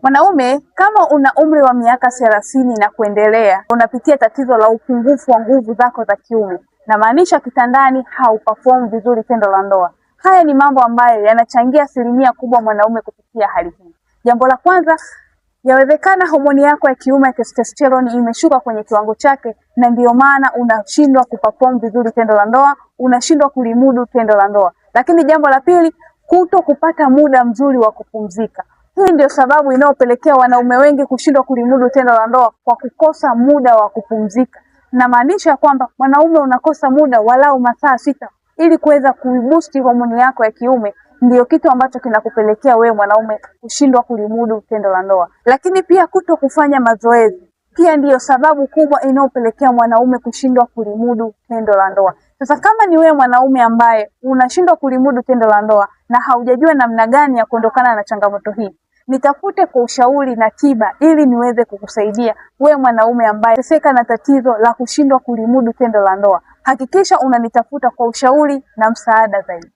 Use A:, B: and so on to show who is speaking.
A: Mwanaume, kama una umri wa miaka 30 na kuendelea, unapitia tatizo la upungufu wa nguvu zako za kiume, na maanisha kitandani hauperform vizuri tendo la ndoa. Haya ni mambo ambayo yanachangia asilimia kubwa mwanaume kupitia hali hii. Jambo la kwanza, yawezekana homoni yako ya kiume ya testosterone imeshuka kwenye kiwango chake, na ndiyo maana unashindwa kuperform vizuri tendo la ndoa, unashindwa kulimudu tendo la ndoa. Lakini jambo la pili, kuto kupata muda mzuri wa kupumzika. Hii ndio sababu inayopelekea wanaume wengi kushindwa kulimudu tendo la ndoa, kwa kukosa muda wa kupumzika. Na maanisha kwamba mwanaume unakosa muda walau masaa 6 ili kuweza kuiboost homoni yako ya kiume, ndio kitu ambacho kinakupelekea wewe mwanaume kushindwa kulimudu tendo la ndoa. Lakini pia kuto kufanya mazoezi pia ndiyo sababu kubwa inayopelekea mwanaume kushindwa kulimudu tendo la ndoa. Sasa kama ni wewe mwanaume ambaye unashindwa kulimudu tendo la ndoa na haujajua namna gani ya kuondokana na changamoto hii, nitafute kwa ushauri na tiba ili niweze kukusaidia wewe mwanaume ambaye unateseka na tatizo la kushindwa kulimudu tendo la ndoa. Hakikisha unanitafuta kwa ushauri na msaada zaidi.